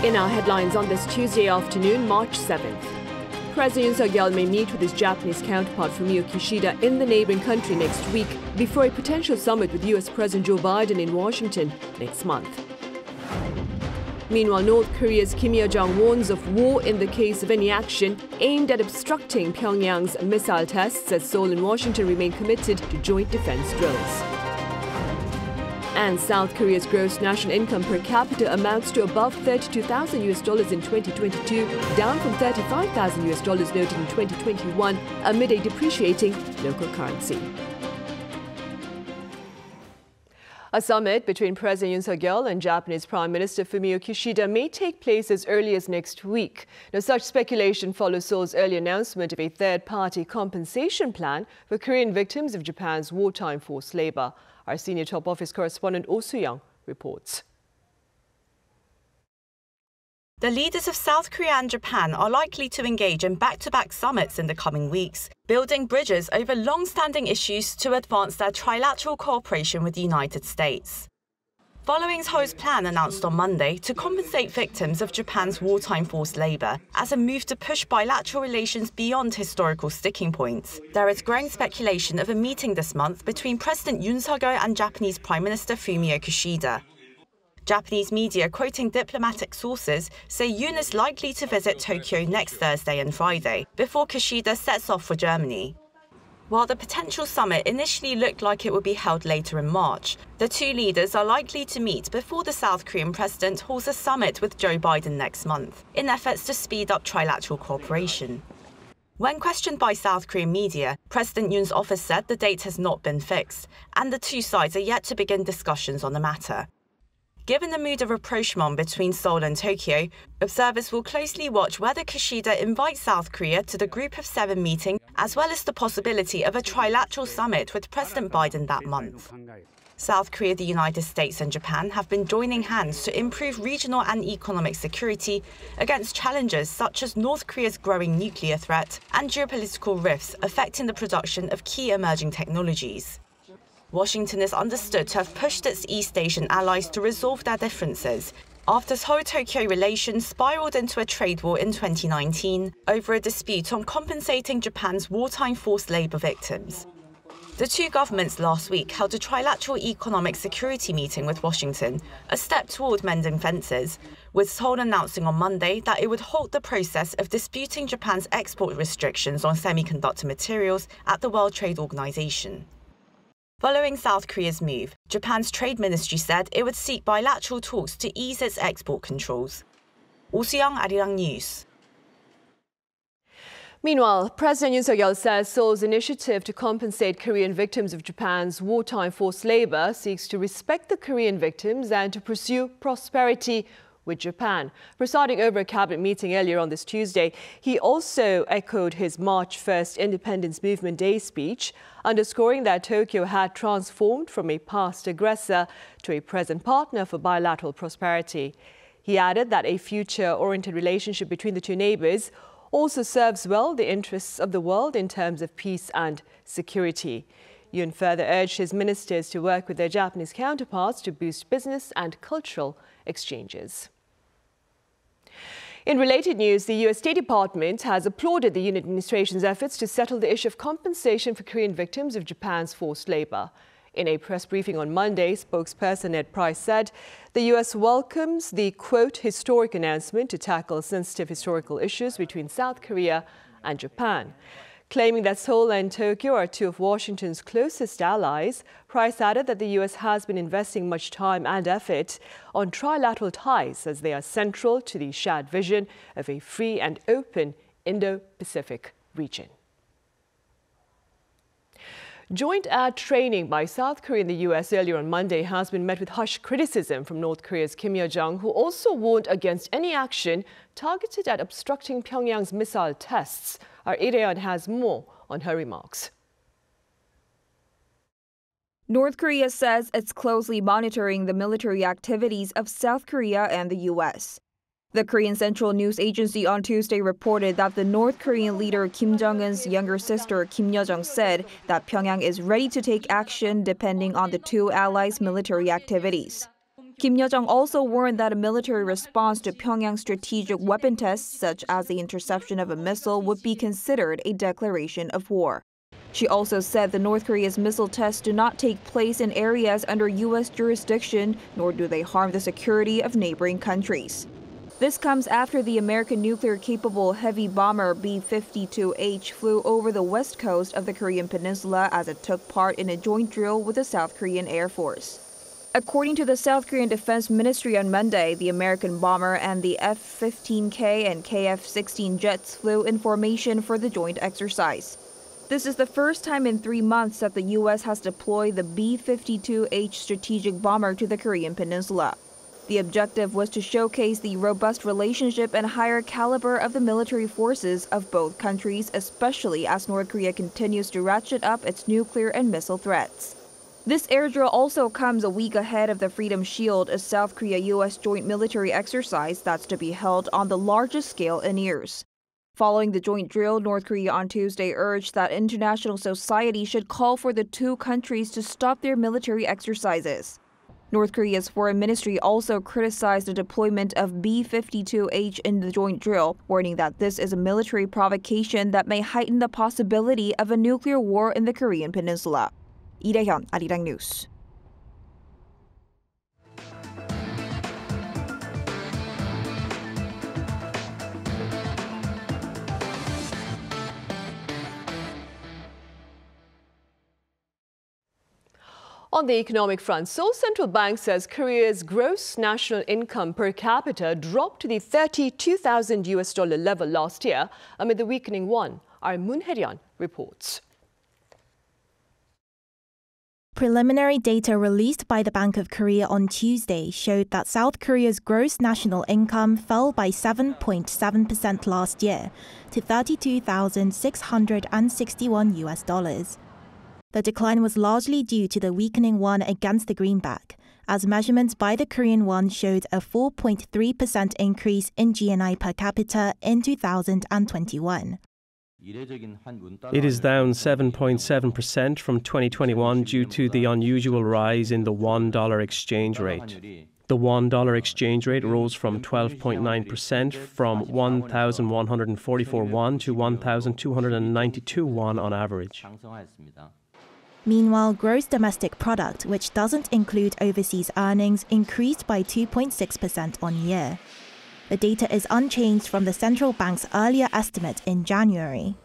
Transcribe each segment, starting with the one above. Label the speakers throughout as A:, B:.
A: In our headlines on this Tuesday afternoon, March 7th. President Yoon Suk-yeol may meet with his Japanese counterpart Fumio Kishida in the neighboring country next week before a potential summit with U.S. President Joe Biden in Washington next month. Meanwhile, North Korea's Kim Yo-jong warns of war in the case of any action aimed at obstructing Pyongyang's missile tests as Seoul and Washington remain committed to joint defense drills. And South Korea's gross national income per capita amounts to above $32,000 in 2022, down from $35,000 noted in 2021 amid a depreciating local currency. A summit between President Yoon Suk-yeol and Japanese Prime Minister Fumio Kishida may take place as early as next week. Now, such speculation follows Seoul's early announcement of a third-party compensation plan for Korean victims of Japan's wartime forced labor. Our senior top office correspondent Oh Soo-young reports.
B: The leaders of South Korea and Japan are likely to engage in back-to-back summits in the coming weeks, building bridges over long-standing issues to advance their trilateral cooperation with the United States. Following Seoul's plan announced on Monday to compensate victims of Japan's wartime forced labor as a move to push bilateral relations beyond historical sticking points, there is growing speculation of a meeting this month between President Yoon Suk-yeol and Japanese Prime Minister Fumio Kishida. Japanese media quoting diplomatic sources say Yoon is likely to visit Tokyo next Thursday and Friday before Kishida sets off for Germany. While the potential summit initially looked like it would be held later in March, the two leaders are likely to meet before the South Korean president holds a summit with Joe Biden next month, in efforts to speed up trilateral cooperation. When questioned by South Korean media, President Yoon's office said the date has not been fixed, and the two sides are yet to begin discussions on the matter. Given the mood of rapprochement between Seoul and Tokyo, observers will closely watch whether Kishida invites South Korea to the Group of Seven meeting, as well as the possibility of a trilateral summit with President Biden that month. South Korea, the United States and Japan have been joining hands to improve regional and economic security against challenges such as North Korea's growing nuclear threat and geopolitical rifts affecting the production of key emerging technologies. Washington is understood to have pushed its East Asian allies to resolve their differences after Seoul-Tokyo relations spiraled into a trade war in 2019 over a dispute on compensating Japan's wartime forced labor victims. The two governments last week held a trilateral economic security meeting with Washington, a step toward mending fences, with Seoul announcing on Monday that it would halt the process of disputing Japan's export restrictions on semiconductor materials at the World Trade Organization. Following South Korea's move, Japan's trade ministry said it would seek bilateral talks to ease its export controls. Oh Soo-young, Arirang News.
A: Meanwhile, President Yoon Suk-yeol says Seoul's initiative to compensate Korean victims of Japan's wartime forced labor seeks to respect the Korean victims and to pursue prosperity with Japan. Presiding over a cabinet meeting earlier on this Tuesday, he also echoed his March 1st Independence Movement Day speech, underscoring that Tokyo had transformed from a past aggressor to a present partner for bilateral prosperity. He added that a future-oriented relationship between the two neighbors also serves well the interests of the world in terms of peace and security. Yoon further urged his ministers to work with their Japanese counterparts to boost business and cultural exchanges. In related news, the U.S. State Department has applauded the Yoon administration's efforts to settle the issue of compensation for Korean victims of Japan's forced labor. In a press briefing on Monday, spokesperson Ned Price said the U.S. welcomes the, quote, historic announcement to tackle sensitive historical issues between South Korea and Japan. Claiming that Seoul and Tokyo are two of Washington's closest allies, Price added that the U.S. has been investing much time and effort on trilateral ties as they are central to the shared vision of a free and open Indo-Pacific region. Joint air training by South Korea and the U.S. earlier on Monday has been met with harsh criticism from North Korea's Kim Yo-jong, who also warned against any action targeted at obstructing Pyongyang's missile tests. Our Arirang has more on her remarks.
C: North Korea says it's closely monitoring the military activities of South Korea and the U.S. The Korean Central News Agency on Tuesday reported that the North Korean leader Kim Jong-un's younger sister Kim Yo-jong said that Pyongyang is ready to take action depending on the two allies' military activities. Kim Yo-jong also warned that a military response to Pyongyang's strategic weapon tests, such as the interception of a missile, would be considered a declaration of war. She also said that North Korea's missile tests do not take place in areas under U.S. jurisdiction, nor do they harm the security of neighboring countries. This comes after the American nuclear-capable heavy bomber B-52H flew over the west coast of the Korean peninsula as it took part in a joint drill with the South Korean Air Force. According to the South Korean Defense Ministry on Monday, the American bomber and the F-15K and KF-16 jets flew in formation for the joint exercise. This is the first time in 3 months that the U.S. has deployed the B-52H strategic bomber to the Korean peninsula. The objective was to showcase the robust relationship and higher caliber of the military forces of both countries, especially as North Korea continues to ratchet up its nuclear and missile threats. This air drill also comes a week ahead of the Freedom Shield, a South Korea-U.S. joint military exercise that's to be held on the largest scale in years. Following the joint drill, North Korea on Tuesday urged that international society should call for the two countries to stop their military exercises. North Korea's foreign ministry also criticized the deployment of B-52H in the joint drill, warning that this is a military provocation that may heighten the possibility of a nuclear war in the Korean peninsula. Lee Dae-hyun, Arirang News.
A: On the economic front, Seoul Central Bank says Korea's gross national income per capita dropped to the $32,000 level last year amid the weakening won. Our Moon Hye-ryun reports.
D: Preliminary data released by the Bank of Korea on Tuesday showed that South Korea's gross national income fell by 7.7% last year to $32,661. The decline was largely due to the weakening won against the greenback, as measurements by the Korean won showed a 4.3% increase in GNI per capita in 2021.
E: It is down 7.7% from 2021 due to the unusual rise in the $1 exchange rate. The $1 exchange rate rose from 12.9% from 1,144 won to 1,292 won on average.
D: Meanwhile, gross domestic product, which doesn't include overseas earnings, increased by 2.6% on year. The data is unchanged from the central bank's earlier estimate in January.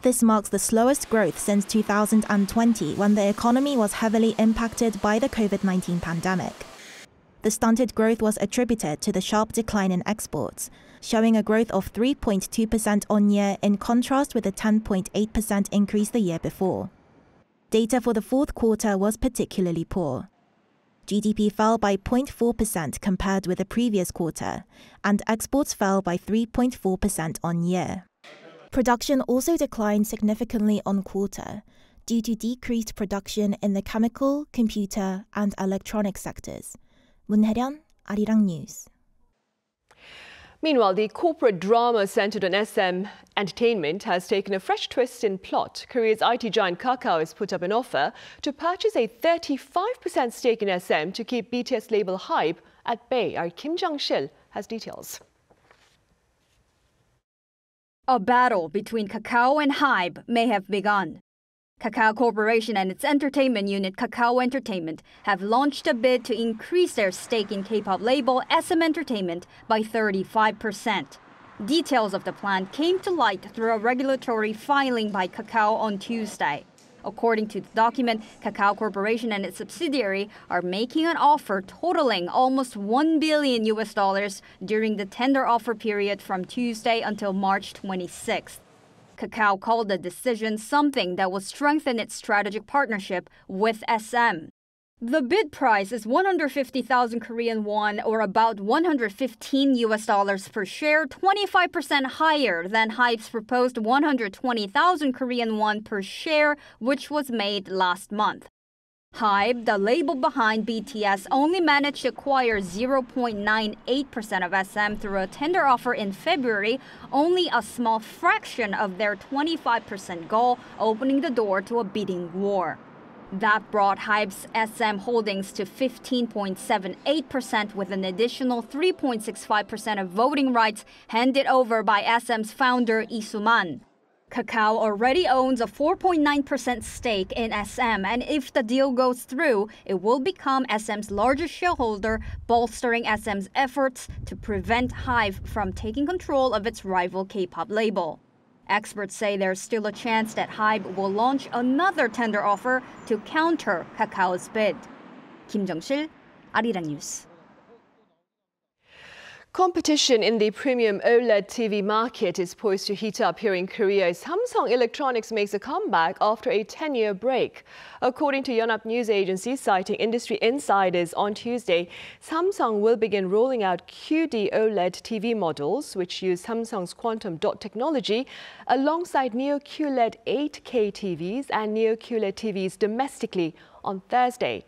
D: This marks the slowest growth since 2020, when the economy was heavily impacted by the COVID-19 pandemic. The stunted growth was attributed to the sharp decline in exports, showing a growth of 3.2% on year in contrast with the 10.8% increase the year before. Data for the fourth quarter was particularly poor. GDP fell by 0.4% compared with the previous quarter, and exports fell by 3.4% on year. Production also declined significantly on quarter due to decreased production in the chemical, computer, and electronic sectors. Moon Hye-ryun, Arirang News.
A: Meanwhile, the corporate drama centered on SM Entertainment has taken a fresh twist in plot. Korea's IT giant Kakao has put up an offer to purchase a 35% stake in SM to keep BTS label HYBE at bay. Our Kim Jang-sil has details.
F: A battle between Kakao and HYBE may have begun. Kakao Corporation and its entertainment unit, Kakao Entertainment, have launched a bid to increase their stake in K-pop label SM Entertainment by 35%. Details of the plan came to light through a regulatory filing by Kakao on Tuesday. According to the document, Kakao Corporation and its subsidiary are making an offer totaling almost $1 billion during the tender offer period from Tuesday until March 26th. Kakao called the decision something that will strengthen its strategic partnership with SM. The bid price is 150,000 Korean won, or about $115 per share, 25% higher than HYBE's proposed 120,000 Korean won per share, which was made last month. HYBE, the label behind BTS, only managed to acquire 0.98% of SM through a tender offer in February, only a small fraction of their 25% goal, opening the door to a bidding war. That brought HYBE's SM holdings to 15.78% with an additional 3.65% of voting rights handed over by SM's founder Lee Soo-man. Kakao already owns a 4.9% stake in SM, and if the deal goes through, it will become SM's largest shareholder, bolstering SM's efforts to prevent HYBE from taking control of its rival K-pop label. Experts say there's still a chance that HYBE will launch another tender offer to counter Kakao's bid. Kim Jung-sil, Arirang News.
A: Competition in the premium OLED TV market is poised to heat up here in Korea as Samsung Electronics makes a comeback after a 10-year break. According to Yonhap News Agency, citing industry insiders on Tuesday, Samsung will begin rolling out QD OLED TV models, which use Samsung's quantum dot technology, alongside Neo QLED 8K TVs and Neo QLED TVs domestically on Thursday.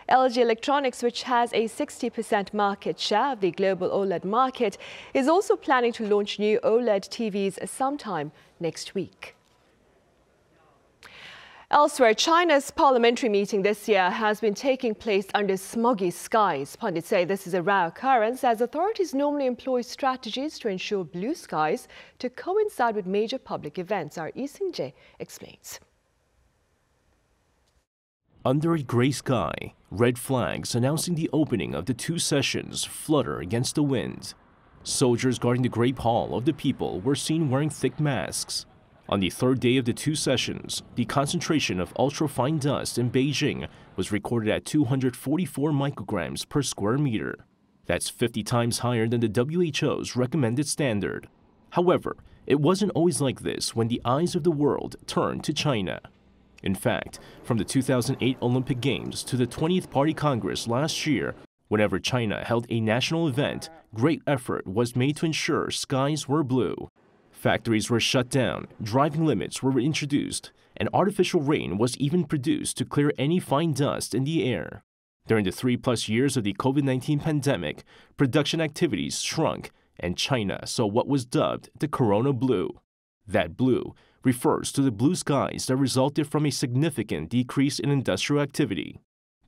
A: LG Electronics, which has a 60% market share of the global OLED market, is also planning to launch new OLED TVs sometime next week. Elsewhere, China's parliamentary meeting this year has been taking place under smoggy skies. Pundits say this is a rare occurrence as authorities normally employ strategies to ensure blue skies to coincide with major public events. Our Lee Seung-jae explains.
G: Under a gray sky, red flags announcing the opening of the two sessions flutter against the wind. Soldiers guarding the Great Hall of the People were seen wearing thick masks. On the third day of the two sessions, the concentration of ultrafine dust in Beijing was recorded at 244 micrograms per square meter. That's 50 times higher than the WHO's recommended standard. However, it wasn't always like this when the eyes of the world turned to China. In fact, from the 2008 Olympic Games to the 20th Party Congress last year, whenever China held a national event, great effort was made to ensure skies were blue. Factories were shut down, driving limits were introduced, and artificial rain was even produced to clear any fine dust in the air. During the 3+ years of the COVID-19 pandemic, production activities shrunk, and China saw what was dubbed the Corona Blue. That blue refers to the blue skies that resulted from a significant decrease in industrial activity.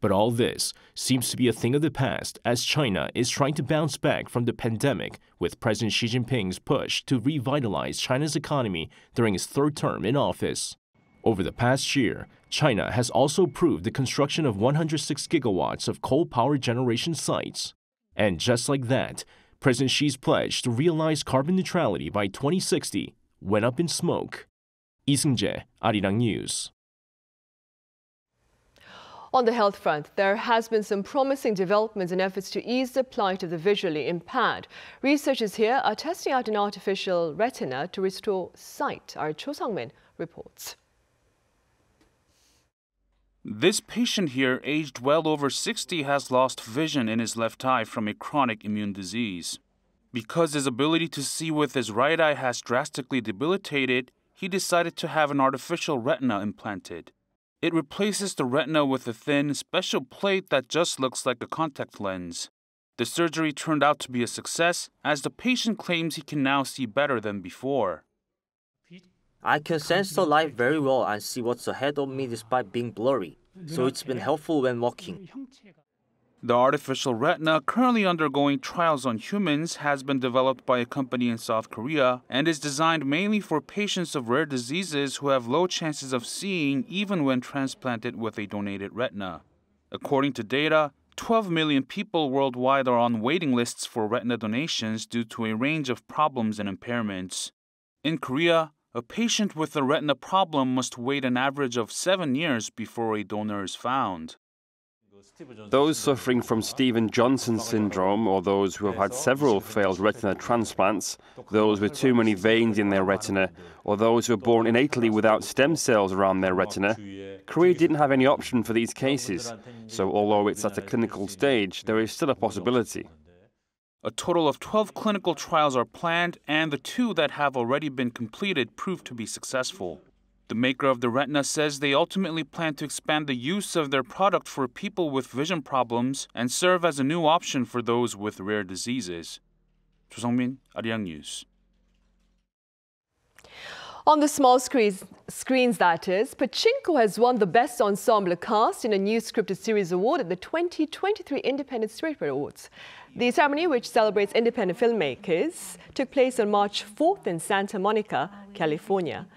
G: But all this seems to be a thing of the past as China is trying to bounce back from the pandemic with President Xi Jinping's push to revitalize China's economy during his third term in office. Over the past year, China has also approved the construction of 106 gigawatts of coal power generation sites. And just like that, President Xi's pledge to realize carbon neutrality by 2060 went up in smoke. Lee Seung-jae, Arirang News.
A: On the health front, there has been some promising developments in efforts to ease the plight of the visually impaired. Researchers here are testing out an artificial retina to restore sight. Our Cho Sang-min reports.
H: This patient here, aged well over 60, has lost vision in his left eye from a chronic immune disease. Because his ability to see with his right eye has drastically debilitated, he decided to have an artificial retina implanted. It replaces the retina with a thin, special plate that just looks like a contact lens. The surgery turned out to be a success, as the patient claims he can now see better than before.
I: I can sense the light very well and see what's ahead of me despite being blurry, so it's been helpful when walking.
H: The artificial retina, currently undergoing trials on humans, has been developed by a company in South Korea and is designed mainly for patients of rare diseases who have low chances of seeing even when transplanted with a donated retina. According to data, 12 million people worldwide are on waiting lists for retina donations due to a range of problems and impairments. In Korea, a patient with a retina problem must wait an average of 7 years before a donor is found.
J: Those suffering from Stevens-Johnson syndrome, or those who have had several failed retina transplants, those with too many veins in their retina, or those who are born innately without stem cells around their retina, Korea didn't have any option for these cases. So although it's at a clinical stage, there is still a possibility.
H: A total of 12 clinical trials are planned, and the 2 that have already been completed proved to be successful. The maker of the retina says they ultimately plan to expand the use of their product for people with vision problems and serve as a new option for those with rare diseases. Cho Sang-min, Arirang News.
A: On the small screens, that is, Pachinko has won the Best Ensemble Cast in a new scripted series award at the 2023 Independent Spirit Awards. The ceremony, which celebrates independent filmmakers, took place on March 4th in Santa Monica, California.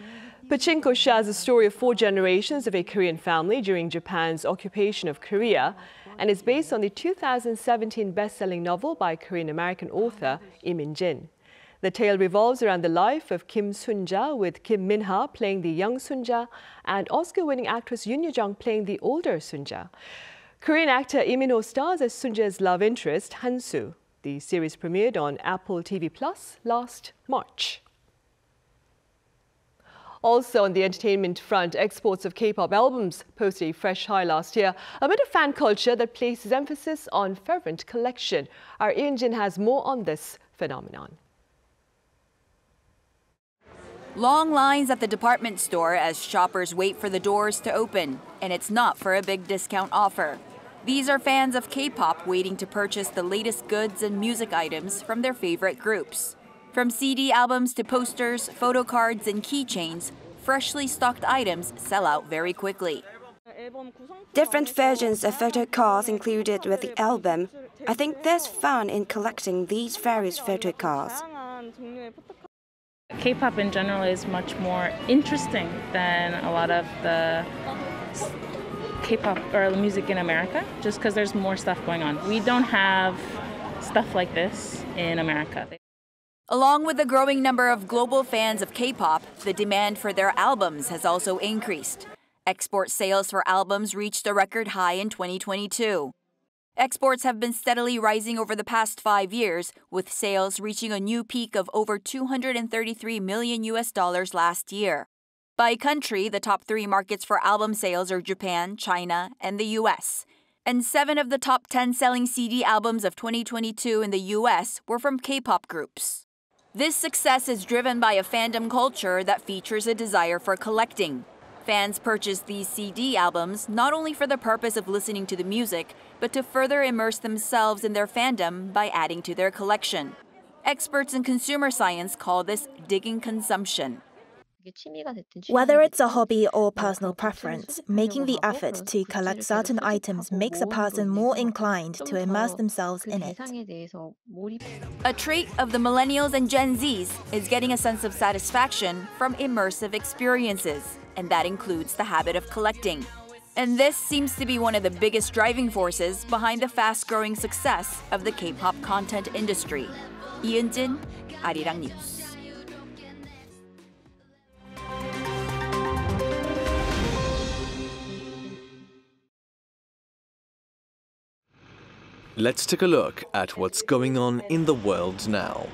A: Pachinko shares the story of 4 generations of a Korean family during Japan's occupation of Korea and is based on the 2017 best-selling novel by Korean-American author Lee Min-jin. The tale revolves around the life of Kim Sun-ja, with Kim Min-ha playing the young Sun-ja and Oscar-winning actress Yoon Yoo-jung playing the older Sun-ja. Korean actor Lee Min-ho stars as Sun-ja's love interest, Han-soo. The series premiered on Apple TV Plus last March. Also on the entertainment front, exports of K-pop albums posted a fresh high last year amid a fan culture that places emphasis on fervent collection. Our Yoon has more on this phenomenon.
K: Long lines at the department store as shoppers wait for the doors to open, and it's not for a big discount offer. These are fans of K-pop waiting to purchase the latest goods and music items from their favorite groups. From CD albums to posters, photo cards, and keychains, freshly stocked items sell out very quickly.
L: Different versions of photo cards included with the album. I think there's fun in collecting these various photo cards.
M: K-pop in general is much more interesting than a lot of the K-pop or music in America, just because there's more stuff going on. We don't have stuff like this in America.
K: Along with the growing number of global fans of K-pop, the demand for their albums has also increased. Export sales for albums reached a record high in 2022. Exports have been steadily rising over the past 5 years, with sales reaching a new peak of over $233 million last year. By country, the top 3 markets for album sales are Japan, China, and the U.S. And 7 of the top 10 selling CD albums of 2022 in the U.S. were from K-pop groups. This success is driven by a fandom culture that features a desire for collecting. Fans purchase these CD albums not only for the purpose of listening to the music, but to further immerse themselves in their fandom by adding to their collection. Experts in consumer science call this digging consumption.
D: Whether it's a hobby or personal preference, making the effort to collect certain items makes a person more inclined to immerse themselves in it.
K: A trait of the millennials and Gen Zs is getting a sense of satisfaction from immersive experiences, and that includes the habit of collecting. And this seems to be one of the biggest driving forces behind the fast-growing success of the K-pop content industry. Yoon, Arirang News.
N: Let's take a look at what's going on in the world now.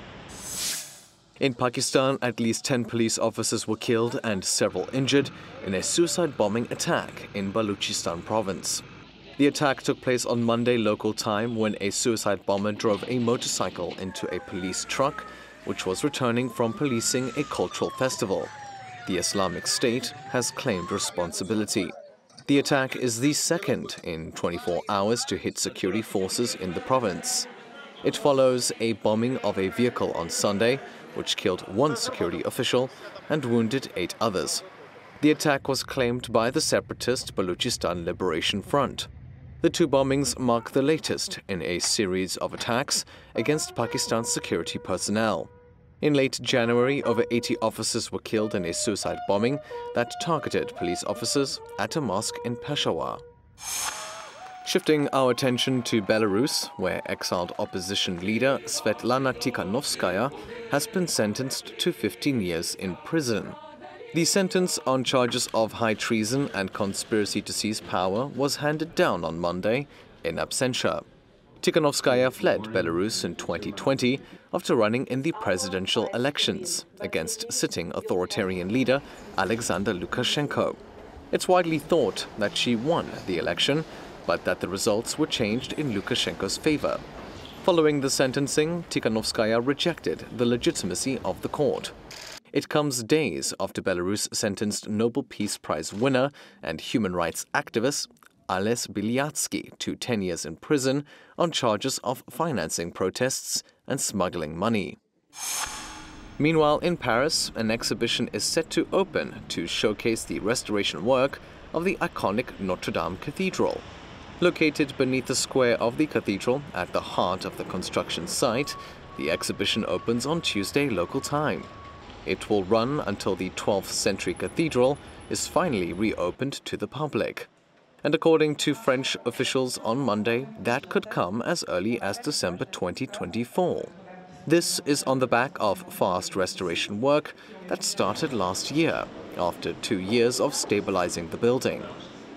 N: In Pakistan, at least 10 police officers were killed and several injured in a suicide bombing attack in Balochistan province. The attack took place on Monday local time when a suicide bomber drove a motorcycle into a police truck, which was returning from policing a cultural festival. The Islamic State has claimed responsibility. The attack is the second in 24 hours to hit security forces in the province. It follows a bombing of a vehicle on Sunday, which killed 1 security official and wounded 8 others. The attack was claimed by the separatist Balochistan Liberation Front. The 2 bombings mark the latest in a series of attacks against Pakistan's security personnel. In late January, over 80 officers were killed in a suicide bombing that targeted police officers at a mosque in Peshawar. Shifting our attention to Belarus, where exiled opposition leader Svetlana Tikhanovskaya has been sentenced to 15 years in prison. The sentence on charges of high treason and conspiracy to seize power was handed down on Monday in absentia. Tikhanovskaya fled Belarus in 2020 after running in the presidential elections against sitting authoritarian leader Alexander Lukashenko. It's widely thought that she won the election, but that the results were changed in Lukashenko's favor. Following the sentencing, Tikhanovskaya rejected the legitimacy of the court. It comes days after Belarus sentenced Nobel Peace Prize winner and human rights activist Ales Bilyatsky to 10 years in prison on charges of financing protests and smuggling money. Meanwhile, in Paris, an exhibition is set to open to showcase the restoration work of the iconic Notre Dame Cathedral. Located beneath the square of the cathedral at the heart of the construction site, the exhibition opens on Tuesday local time. It will run until the 12th century cathedral is finally reopened to the public. And according to French officials on Monday, that could come as early as December 2024. This is on the back of fast restoration work that started last year, after 2 years of stabilizing the building.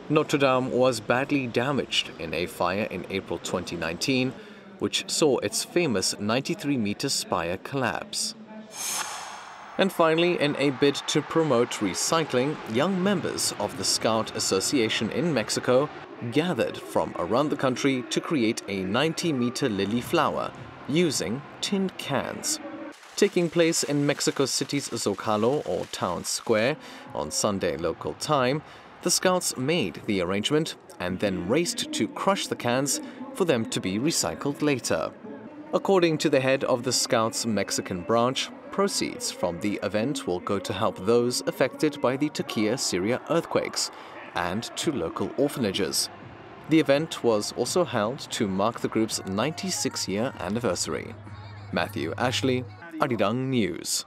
N: Notre Dame was badly damaged in a fire in April 2019, which saw its famous 93-meter spire collapse. And finally, in a bid to promote recycling, young members of the Scout Association in Mexico gathered from around the country to create a 90-meter lily flower using tin cans. Taking place in Mexico City's Zocalo, or Town Square, on Sunday local time, the Scouts made the arrangement and then raced to crush the cans for them to be recycled later. According to the head of the Scouts' Mexican branch, proceeds from the event will go to help those affected by the Turkey, Syria earthquakes and to local orphanages. The event was also held to mark the group's 96-year anniversary. Matthew Ashley, Arirang News.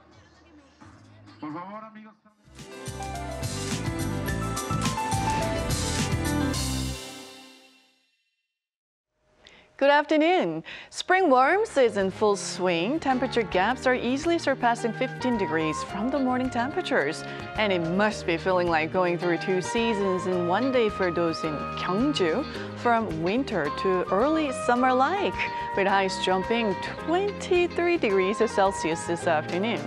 O: Good afternoon. Spring warmth is in full swing. Temperature gaps are easily surpassing 15 degrees from the morning temperatures. And it must be feeling like going through 2 seasons in one day for those in Gyeongju, from winter to early summer-like, with highs jumping 23 degrees Celsius this afternoon.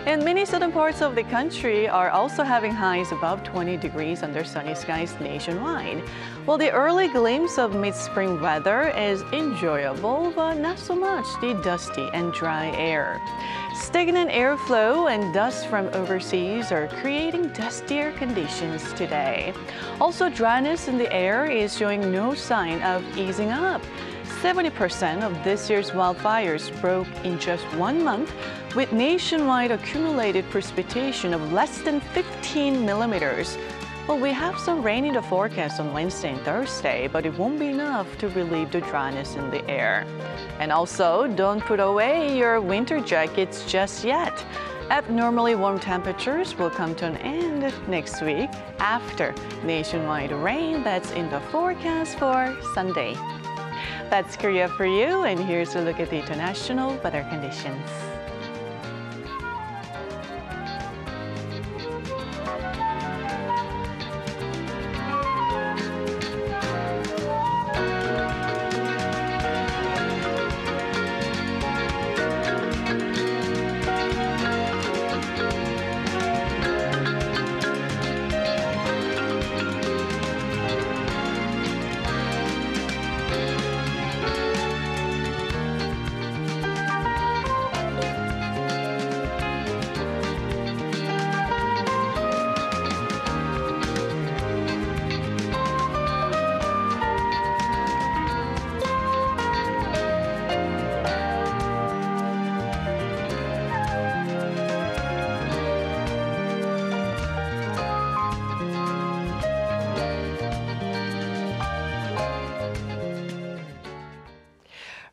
O: And many southern parts of the country are also having highs above 20 degrees under sunny skies nationwide. Well, the early glimpse of mid-spring weather is enjoyable, but not so much the dusty and dry air. Stagnant airflow and dust from overseas are creating dustier conditions today. Also, dryness in the air is showing no sign of easing up. 70% of this year's wildfires broke in just 1 month, with nationwide accumulated precipitation of less than 15 millimeters. Well, we have some rain in the forecast on Wednesday and Thursday, but it won't be enough to relieve the dryness in the air. And also, don't put away your winter jackets just yet. Abnormally warm temperatures will come to an end next week after nationwide rain that's in the forecast for Sunday. That's Korea for you, and here's a look at the international weather conditions.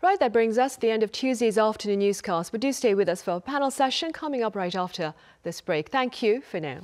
A: Right, that brings us to the end of Tuesday's afternoon newscast. But do stay with us for a panel session coming up right after this break. Thank you for now.